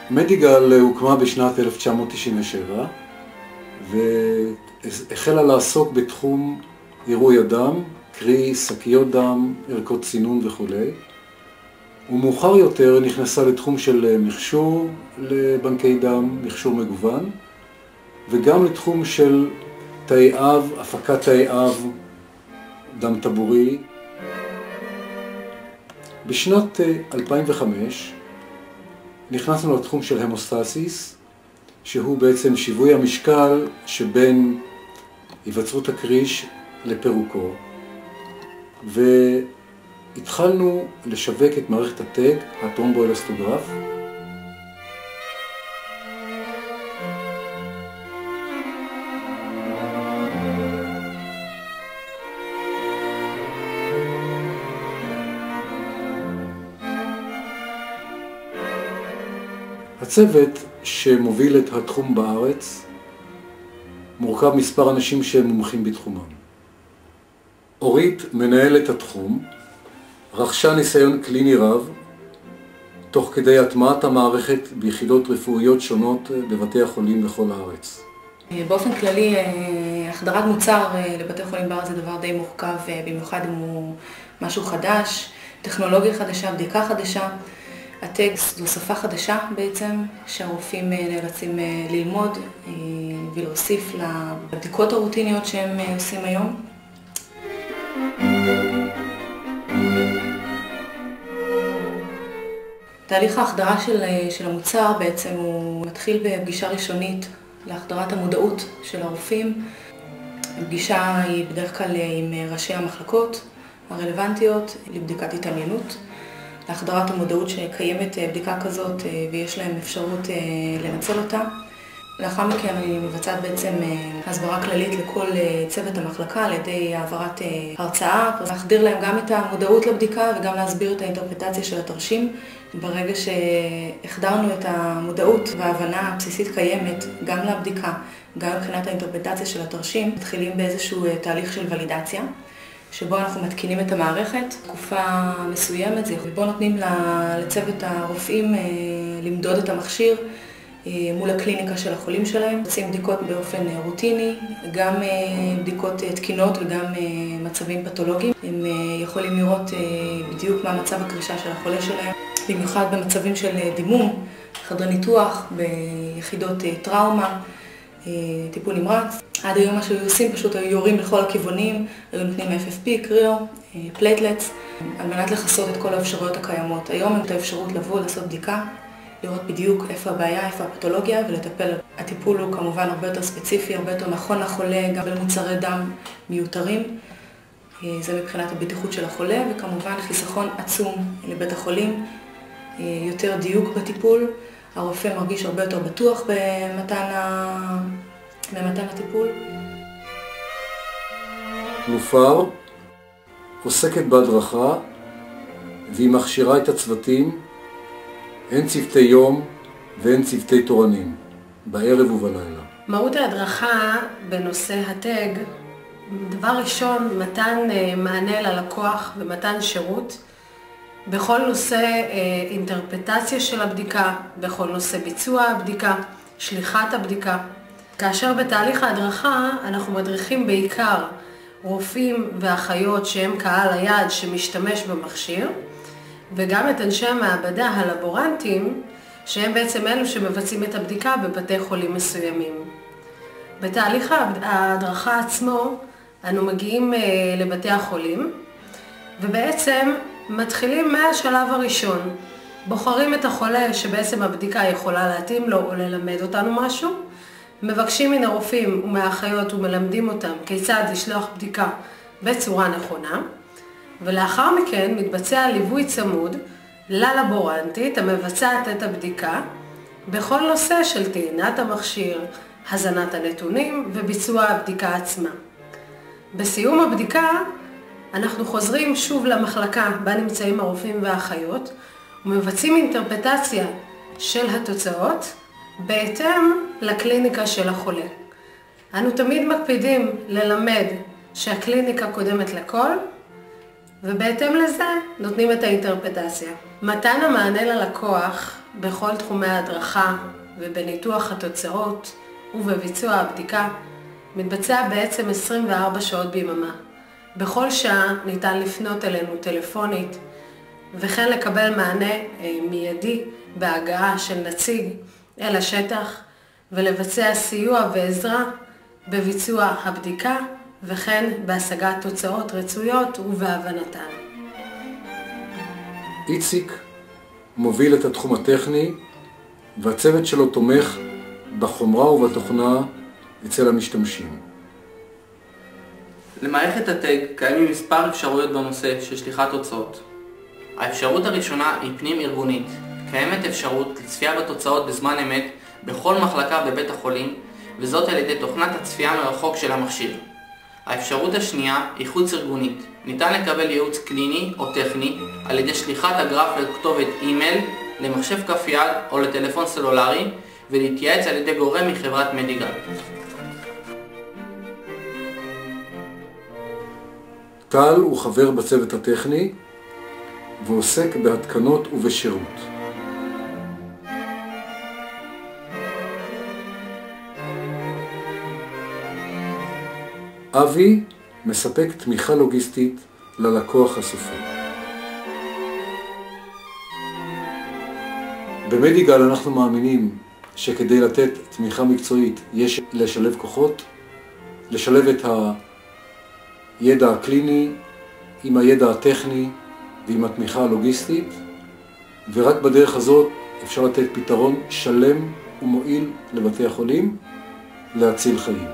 מדיגל הוקמה בשנת 1997 והחלה לעסוק בתחום עירוי הדם, קרי שקיות דם, ערכות צינון וכו'. ומאוחר יותר נכנסה לתחום של מכשור לבנקי דם, מכשור מגוון, וגם לתחום של תאי אב, הפקת תאי אב, דם טבורי. בשנת 2005 נכנסנו לתחום של המוסטסיס, שהוא בעצם שיווי המשקל שבין היווצרות הקריש לפירוקו. והתחלנו לשווק את מערכת הטג, הטרומבואלסטוגרף. הצוות שמוביל את התחום בארץ מורכב מספר אנשים שהם מומחים בתחומם. אורית, מנהלת התחום, רכשה ניסיון קליני רב תוך כדי הטמעת המערכת ביחידות רפואיות שונות בבתי החולים בכל הארץ. באופן כללי, החדרת מוצר לבתי חולים בארץ זה דבר די מורכב, במיוחד אם הוא משהו חדש, טכנולוגיה חדשה, בדיקה חדשה. הטג זו שפה חדשה בעצם, שהרופאים נאלצים ללמוד ולהוסיף לבדיקות הרוטיניות שהם עושים היום. תהליך ההחדרה של המוצר בעצם הוא מתחיל בפגישה ראשונית להחדרת המודעות של הרופאים. הפגישה היא בדרך כלל עם ראשי המחלקות הרלוונטיות לבדיקת התעניינות. להחדרת המודעות שקיימת בדיקה כזאת ויש להם אפשרות לנצל אותה. לאחר מכן אני מבצעת בעצם הסברה כללית לכל צוות המחלקה על ידי העברת הרצאה, להחדיר להם גם את המודעות לבדיקה וגם להסביר את האינטרפרטציה של התרשים. ברגע שהחדרנו את המודעות וההבנה הבסיסית קיימת גם לבדיקה, גם מבחינת האינטרפרטציה של התרשים, מתחילים באיזשהו תהליך של ולידציה, שבו אנחנו מתקינים את המערכת תקופה מסוימת, ובו נותנים לצוות הרופאים למדוד את המכשיר מול הקליניקה של החולים שלהם. עושים בדיקות באופן רוטיני, גם בדיקות תקינות וגם מצבים פתולוגיים. הם יכולים לראות בדיוק מה מצב הקרישה של החולה שלהם, במיוחד במצבים של דימום, חדרי ניתוח, ביחידות טראומה, טיפול נמרץ. עד היום מה שהיו עושים, פשוט היו יורים לכל הכיוונים, היו נותנים FFP, קריו, פלייטלטס, על מנת לחסות את כל האפשרויות הקיימות. היום את האפשרות לבוא, לעשות בדיקה, לראות בדיוק איפה הבעיה, איפה הפתולוגיה ולטפל. הטיפול הוא כמובן הרבה יותר ספציפי, הרבה יותר נכון לחולה, גם במוצרי דם מיותרים. זה מבחינת הבטיחות של החולה, וכמובן חיסכון עצום לבית החולים, יותר דיוק בטיפול. הרופא מרגיש הרבה יותר בטוח במתן הטיפול. נופר עוסקת בהדרכה והיא מכשירה את הצוותים, הן צוותי יום והן צוותי תורנים, בערב ובלילה. מהות ההדרכה בנושא הטג, דבר ראשון, מתן מענה ללקוח ומתן שירות, בכל נושא אינטרפרטציה של הבדיקה, בכל נושא ביצוע הבדיקה, שליחת הבדיקה. כאשר בתהליך ההדרכה אנחנו מדריכים בעיקר רופאים ואחיות שהם קהל היעד שמשתמש במכשיר, וגם את אנשי המעבדה הלבורנטים, שהם בעצם אלו שמבצעים את הבדיקה בבתי חולים מסוימים. בתהליך ההדרכה עצמו אנו מגיעים לבתי החולים, ובעצם מתחילים מהשלב הראשון. בוחרים את החולה שבעצם הבדיקה יכולה להתאים לו או ללמד אותנו משהו, מבקשים מן הרופאים ומהאחיות ומלמדים אותם כיצד לשלוח בדיקה בצורה נכונה, ולאחר מכן מתבצע ליווי צמוד ללבורנטית המבצעת את הבדיקה בכל נושא של טעינת המכשיר, הזנת הנתונים וביצוע הבדיקה עצמה. בסיום הבדיקה אנחנו חוזרים שוב למחלקה בה נמצאים הרופאים והאחיות ומבצעים אינטרפרטציה של התוצאות בהתאם לקליניקה של החולה. אנו תמיד מקפידים ללמד שהקליניקה קודמת לכל, ובהתאם לזה נותנים את האינטרפטציה. מתן המענה ללקוח בכל תחומי ההדרכה ובניתוח התוצאות ובביצוע הבדיקה מתבצע בעצם 24 שעות ביממה. בכל שעה ניתן לפנות אלינו טלפונית וכן לקבל מענה מיידי בהגעה של נציג אל השטח ולבצע סיוע ועזרה בביצוע הבדיקה וכן בהשגת תוצאות רצויות ובהבנתן. איציק מוביל את התחום הטכני והצוות שלו תומך בחומרה ובתוכנה אצל המשתמשים. למערכת הטג קיימים מספר אפשרויות בנושא של שליחת תוצאות. האפשרות הראשונה היא פנים ארגונית. קיימת אפשרות לצפייה בתוצאות בזמן אמת בכל מחלקה בבית החולים, וזאת על ידי תוכנת הצפייה מרחוק של המכשיר. האפשרות השנייה היא חוץ ארגונית. ניתן לקבל ייעוץ קליני או טכני על ידי שליחת הגרף לכתובת אימייל, למחשב כף יד או לטלפון סלולרי, ולהתייעץ על ידי גורם מחברת מדיגל. טל הוא חבר בצוות הטכני ועוסק בהתקנות ובשירות. אבי מספק תמיכה לוגיסטית ללקוח הסופי. במדיגל אנחנו מאמינים שכדי לתת תמיכה מקצועית יש לשלב כוחות, לשלב את הידע הקליני עם הידע הטכני ועם התמיכה הלוגיסטית, ורק בדרך הזאת אפשר לתת פתרון שלם ומועיל לבתי החולים להציל חיים.